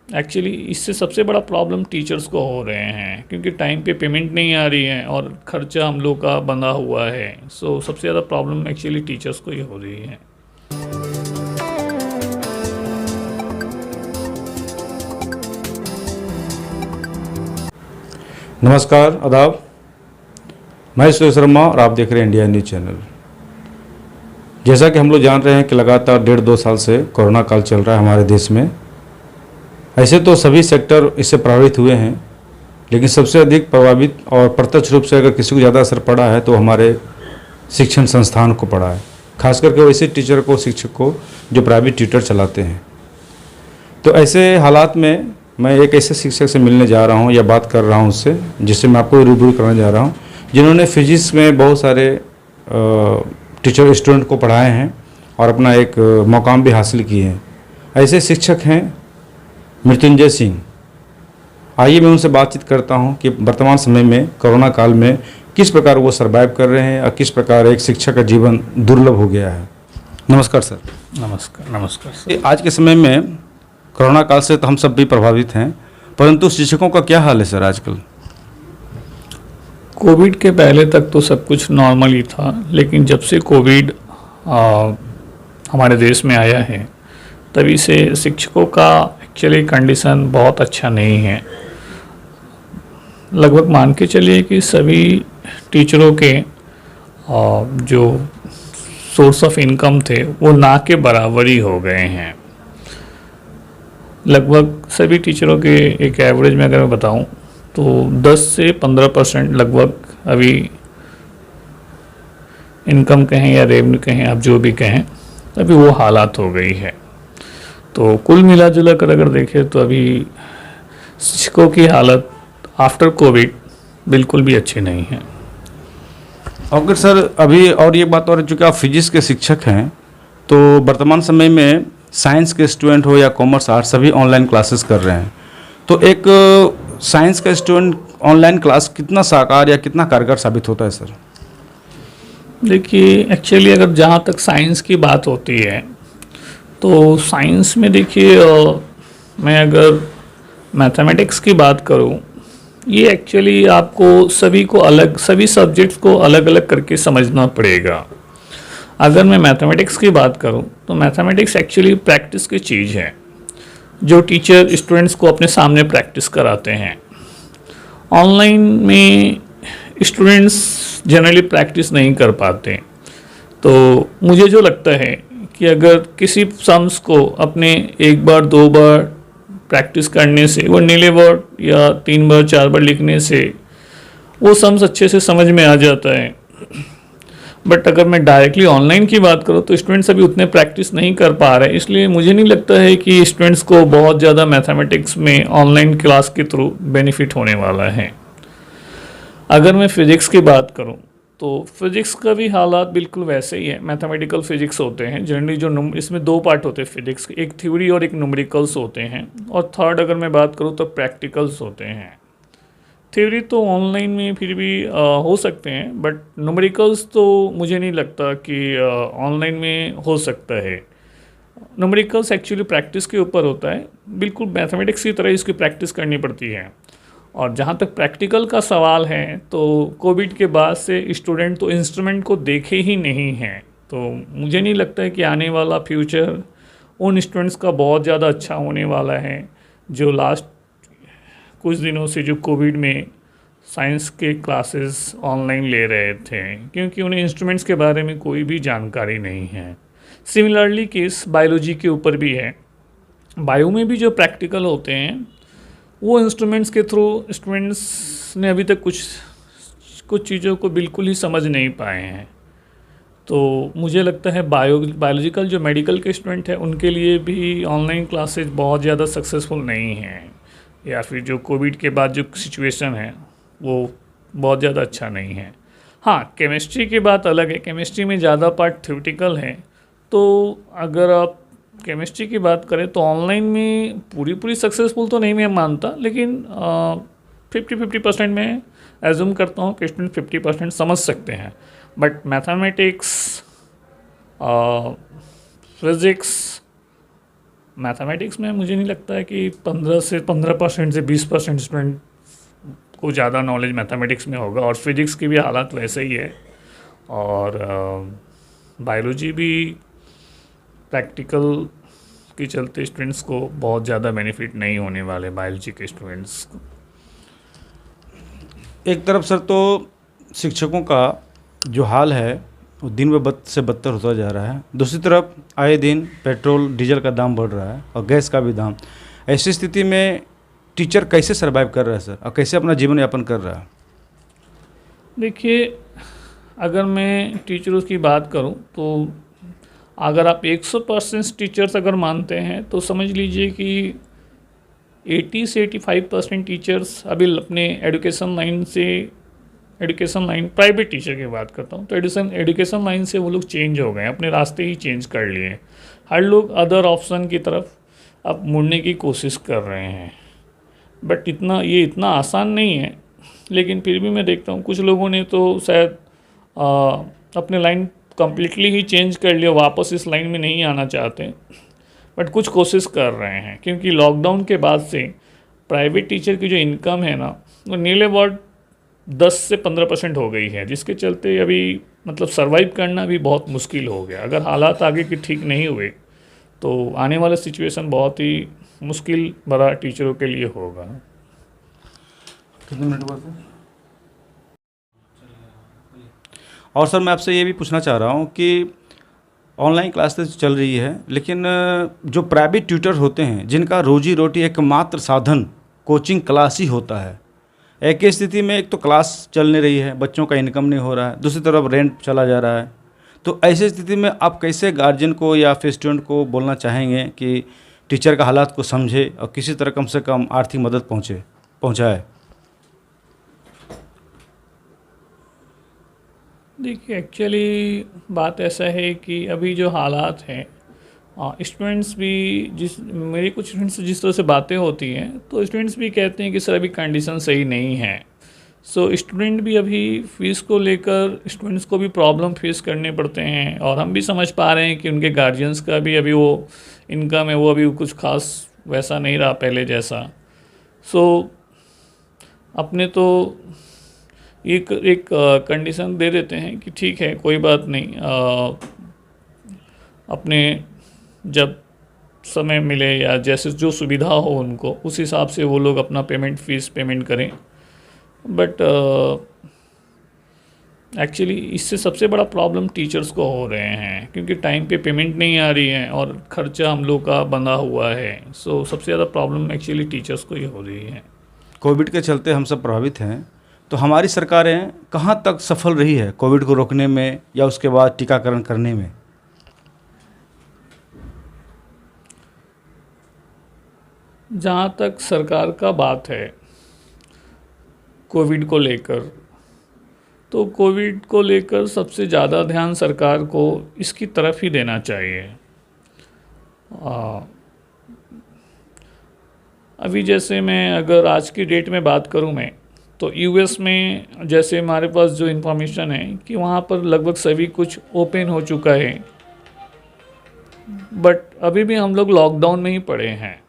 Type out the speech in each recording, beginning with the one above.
Actually इससे सबसे बड़ा प्रॉब्लम टीचर्स को हो रहे हैं, क्योंकि टाइम पे पेमेंट नहीं आ रही है और खर्चा हम लोग का बंधा हुआ है। सो सबसे ज़्यादा प्रॉब्लम एक्चुअली टीचर्स को ही हो रही है। नमस्कार, आदाब। मैं सुरेश शर्मा और आप देख रहे हैं इंडिया न्यूज चैनल। जैसा कि हम लोग जान रहे हैं कि लगातार 1.5-2 साल से कोरोना काल चल रहा है हमारे देश में। ऐसे तो सभी सेक्टर इससे प्रभावित हुए हैं, लेकिन सबसे अधिक प्रभावित और प्रत्यक्ष रूप से अगर किसी को ज़्यादा असर पड़ा है तो हमारे शिक्षण संस्थान को पड़ा है, खास करके वैसे टीचर को, शिक्षक को जो प्राइवेट ट्यूटर चलाते हैं। तो ऐसे हालात में मैं एक ऐसे शिक्षक से मिलने जा रहा हूं या बात कर रहा हूं उससे, जिससे मैं आपको रूबरू करने जा रहा हूं, जिन्होंने फिजिक्स में बहुत सारे टीचर स्टूडेंट को पढ़ाए हैं और अपना एक मुकाम भी हासिल किए हैं। ऐसे शिक्षक हैं मृत्युंजय सिंह। आइए मैं उनसे बातचीत करता हूं कि वर्तमान समय में कोरोना काल में किस प्रकार वो सर्वाइव कर रहे हैं और किस प्रकार एक शिक्षक का जीवन दुर्लभ हो गया है। नमस्कार सर। नमस्कार सर। आज के समय में कोरोना काल से तो हम सब भी प्रभावित हैं, परंतु शिक्षकों का क्या हाल है सर आजकल? कोविड के पहले तक तो सब कुछ नॉर्मल ही था, लेकिन जब से कोविड हमारे देश में आया है तभी से शिक्षकों का एक्चुअली कंडीशन बहुत अच्छा नहीं है। लगभग मान के चलिए कि सभी टीचरों के जो सोर्स ऑफ इनकम थे वो ना के बराबर ही हो गए हैं। लगभग सभी टीचरों के एक एवरेज में अगर मैं बताऊं तो 10 से 15% लगभग अभी इनकम कहें या रेवेन्यू कहें, आप जो भी कहें, अभी वो हालात हो गई है। तो कुल मिला जुला कर अगर देखें तो अभी शिक्षकों की हालत आफ्टर कोविड बिल्कुल भी अच्छी नहीं है। अगर सर अभी और ये बात, और चूँकि आप फिजिक्स के शिक्षक हैं तो वर्तमान समय में साइंस के स्टूडेंट हो या कॉमर्स आर्ट्स सभी ऑनलाइन क्लासेस कर रहे हैं, तो एक साइंस का स्टूडेंट ऑनलाइन क्लास कितना साकार या कितना कारगर साबित होता है सर? देखिए, एक्चुअली अगर जहाँ तक साइंस की बात होती है तो साइंस में देखिए, मैं अगर मैथमेटिक्स की बात करूँ, ये एक्चुअली आपको सभी सब्जेक्ट्स को अलग अलग करके समझना पड़ेगा। अगर मैं मैथमेटिक्स की बात करूं तो मैथमेटिक्स एक्चुअली प्रैक्टिस की चीज़ है, जो टीचर स्टूडेंट्स को अपने सामने प्रैक्टिस कराते हैं। ऑनलाइन में स्टूडेंट्स जनरली प्रैक्टिस नहीं कर पाते। तो मुझे जो लगता है कि अगर किसी सम्स को अपने एक बार 2 बार प्रैक्टिस करने से, वो नीले वर्ड या 3 बार 4 बार लिखने से वो सम्स अच्छे से समझ में आ जाता है। बट अगर मैं डायरेक्टली ऑनलाइन की बात करूँ तो स्टूडेंट्स अभी उतने प्रैक्टिस नहीं कर पा रहे, इसलिए मुझे नहीं लगता है कि स्टूडेंट्स को बहुत ज़्यादा मैथमेटिक्स में ऑनलाइन क्लास के थ्रू बेनिफिट होने वाला है। अगर मैं फिज़िक्स की बात करूँ तो फिज़िक्स का भी हालात बिल्कुल वैसे ही है। मैथमेटिकल फिज़िक्स होते हैं जनरली, जो इसमें 2 पार्ट होते हैं फिज़िक्स के, एक थ्योरी और एक न्यूमेरिकल्स होते हैं, और थर्ड अगर मैं बात करूँ तो प्रैक्टिकल्स होते हैं। थ्योरी तो ऑनलाइन में फिर भी हो सकते हैं, बट न्यूमेरिकल्स तो मुझे नहीं लगता कि ऑनलाइन में हो सकता है। न्यूमेरिकल्स एक्चुअली प्रैक्टिस के ऊपर होता है, बिल्कुल मैथमेटिक्स की तरह इसकी प्रैक्टिस करनी पड़ती है। और जहाँ तक प्रैक्टिकल का सवाल है तो कोविड के बाद से स्टूडेंट तो इंस्ट्रूमेंट को देखे ही नहीं हैं, तो मुझे नहीं लगता है कि आने वाला फ्यूचर उन स्टूडेंट्स का बहुत ज़्यादा अच्छा होने वाला है जो लास्ट कुछ दिनों से जो कोविड में साइंस के क्लासेस ऑनलाइन ले रहे थे, क्योंकि उन्हें इंस्ट्रूमेंट्स के बारे में कोई भी जानकारी नहीं है। सिमिलरली केस बायोलॉजी के ऊपर भी है। बायो में भी जो प्रैक्टिकल होते हैं वो इंस्ट्रूमेंट्स के थ्रू स्टूडेंट्स ने अभी तक कुछ चीज़ों को बिल्कुल ही समझ नहीं पाए हैं। तो मुझे लगता है बायोलॉजिकल जो मेडिकल के स्टूडेंट हैं उनके लिए भी ऑनलाइन क्लासेस बहुत ज़्यादा सक्सेसफुल नहीं हैं, या फिर जो कोविड के बाद जो सिचुएशन है वो बहुत ज़्यादा अच्छा नहीं है। हाँ, केमिस्ट्री की बात अलग है, केमिस्ट्री में ज़्यादा पार्ट थ्योरेटिकल है। तो अगर आप केमिस्ट्री की बात करें तो ऑनलाइन में पूरी सक्सेसफुल तो नहीं मैं मानता, लेकिन 50% में एज्यूम करता हूँ कि स्टूडेंट 50% समझ सकते हैं। बट मैथमेटिक्स, फिज़िक्स मैथमेटिक्स में मुझे नहीं लगता है कि 15% से 20% स्टूडेंट को ज़्यादा नॉलेज मैथमेटिक्स में होगा, और फिजिक्स की भी हालत वैसे ही है, और बायोलॉजी भी प्रैक्टिकल के चलते स्टूडेंट्स को बहुत ज़्यादा बेनिफिट नहीं होने वाले बायोलॉजी के स्टूडेंट्स को। एक तरफ सर तो शिक्षकों का जो हाल है वो दिन ब बद से बदतर होता जा रहा है, दूसरी तरफ आए दिन पेट्रोल डीजल का दाम बढ़ रहा है और गैस का भी दाम। ऐसी स्थिति में टीचर कैसे सर्वाइव कर रहा है सर, और कैसे अपना जीवन यापन कर रहा है? देखिए, अगर मैं टीचरों की बात करूं तो अगर आप 100% टीचर्स अगर मानते हैं तो समझ लीजिए कि 80 से 85% टीचर्स अभी अपने एजुकेशन लाइन प्राइवेट टीचर की बात करता हूँ तो एजुकेशन लाइन से वो लोग चेंज हो गए, अपने रास्ते ही चेंज कर लिए। हर लोग अदर ऑप्शन की तरफ अब मुड़ने की कोशिश कर रहे हैं, बट ये इतना आसान नहीं है। लेकिन फिर भी मैं देखता हूँ कुछ लोगों ने तो शायद अपने लाइन कम्प्लीटली ही चेंज कर लिया, वापस इस लाइन में नहीं आना चाहते, बट कुछ कोशिश कर रहे हैं। क्योंकि लॉकडाउन के बाद से प्राइवेट टीचर की जो इनकम है ना वो नियर अबाउट 10 से 15% हो गई है, जिसके चलते अभी मतलब सर्वाइव करना भी बहुत मुश्किल हो गया। अगर हालात आगे के ठीक नहीं हुए तो आने वाला सिचुएशन बहुत ही मुश्किल भरा टीचरों के लिए होगा। कितने मिनट बाद सर? और सर मैं आपसे ये भी पूछना चाह रहा हूँ कि ऑनलाइन क्लासेस चल रही है, लेकिन जो प्राइवेट ट्यूटर होते हैं जिनका रोजी रोटी एकमात्र साधन कोचिंग क्लास ही होता है, एक ही स्थिति में एक तो क्लास चल नहीं रही है, बच्चों का इनकम नहीं हो रहा है, दूसरी तरफ रेंट चला जा रहा है, तो ऐसी स्थिति में आप कैसे गार्जियन को या फिर स्टूडेंट को बोलना चाहेंगे कि टीचर का हालात को समझे और किसी तरह कम से कम आर्थिक मदद पहुँचाए? देखिए, एक्चुअली बात ऐसा है कि अभी जो हालात हैं, स्टूडेंट्स भी मेरी कुछ स्टूडेंट्स से जिस तरह से बातें होती हैं तो स्टूडेंट्स भी कहते हैं कि सर अभी कंडीशन सही नहीं है। सो स्टूडेंट भी अभी फीस को लेकर स्टूडेंट्स को भी प्रॉब्लम फेस करने पड़ते हैं, और हम भी समझ पा रहे हैं कि उनके गार्जियंस का भी अभी वो इनकम है वो अभी कुछ खास वैसा नहीं रहा पहले जैसा। सो अपने तो एक कंडीशन दे देते हैं कि ठीक है कोई बात नहीं, अपने जब समय मिले या जैसे जो सुविधा हो उनको उस हिसाब से वो लोग अपना फीस पेमेंट करें। बट एक्चुअली इससे सबसे बड़ा प्रॉब्लम टीचर्स को हो रहे हैं, क्योंकि टाइम पे पेमेंट नहीं आ रही है और खर्चा हम लोग का बंधा हुआ है। सो सबसे ज़्यादा प्रॉब्लम एक्चुअली टीचर्स को ही हो रही है। कोविड के चलते हम सब प्रभावित हैं, तो हमारी सरकारें कहाँ तक सफल रही है कोविड को रोकने में या उसके बाद टीकाकरण करने में? जहाँ तक सरकार का बात है कोविड को लेकर, तो कोविड को लेकर सबसे ज़्यादा ध्यान सरकार को इसकी तरफ ही देना चाहिए। अभी जैसे मैं अगर आज की डेट में बात करूं मैं, तो यूएस में जैसे हमारे पास जो इन्फॉर्मेशन है कि वहाँ पर लगभग सभी कुछ ओपन हो चुका है, बट अभी भी हम लोग लॉकडाउन में ही पड़े हैं।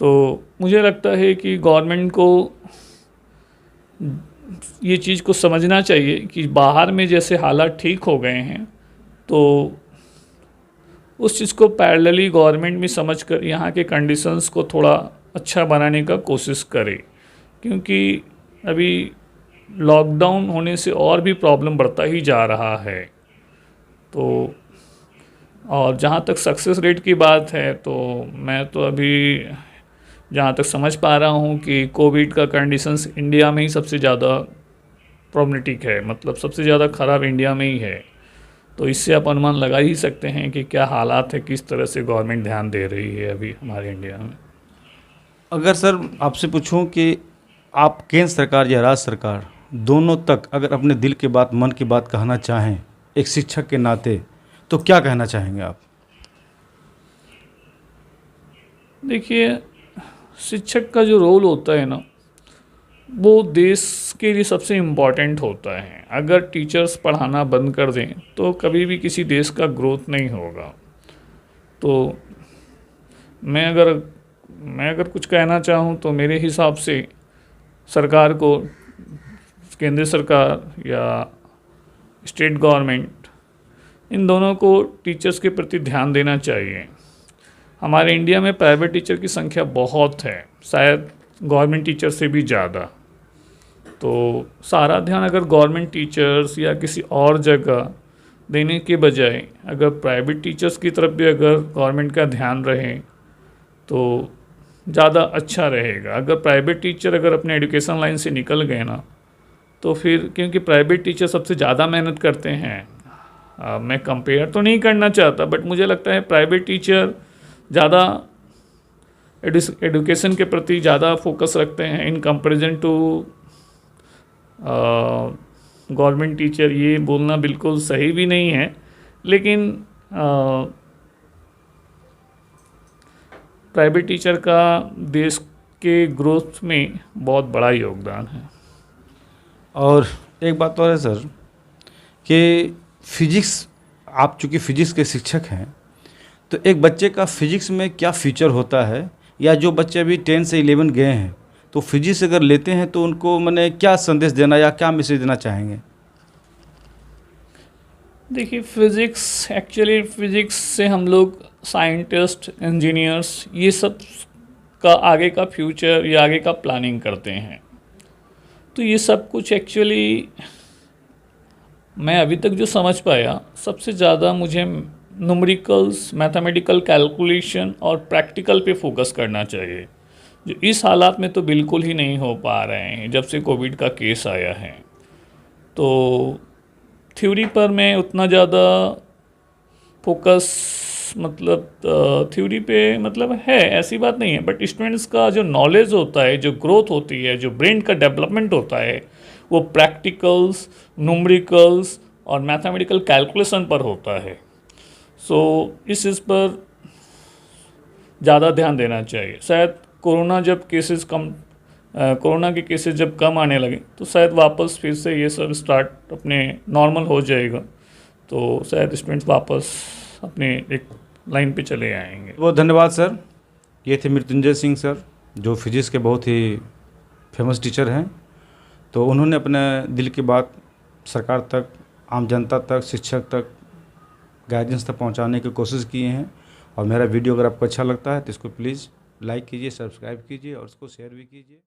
तो मुझे लगता है कि गवर्नमेंट को ये चीज़ को समझना चाहिए कि बाहर में जैसे हालात ठीक हो गए हैं तो उस चीज़ को पैरेलली गवर्नमेंट भी समझकर यहाँ के कंडीशंस को थोड़ा अच्छा बनाने का कोशिश करे, क्योंकि अभी लॉकडाउन होने से और भी प्रॉब्लम बढ़ता ही जा रहा है। तो और जहाँ तक सक्सेस रेट की बात है तो मैं तो अभी जहाँ तक समझ पा रहा हूँ कि कोविड का कंडीशंस इंडिया में ही सबसे ज़्यादा प्रॉब्लमेटिक है, मतलब सबसे ज़्यादा ख़राब इंडिया में ही है। तो इससे आप अनुमान लगा ही सकते हैं कि क्या हालात है, किस तरह से गवर्नमेंट ध्यान दे रही है अभी हमारे इंडिया में। अगर सर आपसे पूछूं कि आप केंद्र सरकार या राज्य सरकार दोनों तक अगर अपने दिल की बात, मन की बात कहना चाहें एक शिक्षक के नाते, तो क्या कहना चाहेंगे आप? देखिए, शिक्षक का जो रोल होता है ना वो देश के लिए सबसे इम्पॉर्टेंट होता है। अगर टीचर्स पढ़ाना बंद कर दें तो कभी भी किसी देश का ग्रोथ नहीं होगा। तो मैं अगर कुछ कहना चाहूँ तो मेरे हिसाब से सरकार को, केंद्र सरकार या स्टेट गवर्नमेंट, इन दोनों को टीचर्स के प्रति ध्यान देना चाहिए। हमारे इंडिया में प्राइवेट टीचर की संख्या बहुत है, शायद गवर्नमेंट टीचर से भी ज़्यादा। तो सारा ध्यान अगर गवर्नमेंट टीचर्स या किसी और जगह देने के बजाय अगर प्राइवेट टीचर्स की तरफ भी अगर गवर्नमेंट का ध्यान रहे तो ज़्यादा अच्छा रहेगा। अगर प्राइवेट टीचर अगर अपने एजुकेशन लाइन से निकल गए ना, तो फिर क्योंकि प्राइवेट टीचर सबसे ज़्यादा मेहनत करते हैं। मैं कंपेयर तो नहीं करना चाहता, बट मुझे लगता है प्राइवेट टीचर ज़्यादा एजुकेशन के प्रति ज़्यादा फोकस रखते हैं in comparison to government teacher. ये बोलना बिल्कुल सही भी नहीं है, लेकिन प्राइवेट टीचर का देश के ग्रोथ में बहुत बड़ा योगदान है। और एक बात और है सर कि फिजिक्स, आप चूँकि फिजिक्स के शिक्षक हैं, तो एक बच्चे का फिजिक्स में क्या फ्यूचर होता है, या जो बच्चे अभी 10 से 11 गए हैं तो फिजिक्स अगर लेते हैं तो उनको मैंने क्या संदेश देना या क्या मैसेज देना चाहेंगे? देखिए, फिज़िक्स से हम लोग साइंटिस्ट, इंजीनियर्स, ये सब का आगे का फ्यूचर या आगे का प्लानिंग करते हैं। तो ये सब कुछ एक्चुअली मैं अभी तक जो समझ पाया, सबसे ज़्यादा मुझे न्यूमेरिकल्स, मैथमेटिकल कैलकुलेशन और प्रैक्टिकल पे फोकस करना चाहिए, जो इस हालात में तो बिल्कुल ही नहीं हो पा रहे हैं जब से कोविड का केस आया है। तो थ्योरी पर मैं उतना ज़्यादा फोकस, मतलब थ्योरी पे मतलब है, ऐसी बात नहीं है, बट स्टूडेंट्स का जो नॉलेज होता है, जो ग्रोथ होती है, जो ब्रेन का डेवलपमेंट होता है, वो प्रैक्टिकल्स, न्यूमेरिकल्स और मैथमेटिकल कैलकुलेशन पर होता है। सो इस चीज़ पर ज़्यादा ध्यान देना चाहिए। शायद कोरोना के केसेस जब कम आने लगे तो शायद वापस फिर से ये सब स्टार्ट अपने नॉर्मल हो जाएगा, तो शायद स्टूडेंट्स वापस अपने एक लाइन पे चले आएंगे। बहुत धन्यवाद सर। ये थे मृत्युंजय सिंह सर, जो फिजिक्स के बहुत ही फेमस टीचर हैं। तो उन्होंने अपने दिल की बात सरकार तक, आम जनता तक, शिक्षक तक, गाइडेंस तक पहुंचाने की कोशिश किए हैं। और मेरा वीडियो अगर आपको अच्छा लगता है तो इसको प्लीज़ लाइक कीजिए, सब्सक्राइब कीजिए और उसको शेयर भी कीजिए।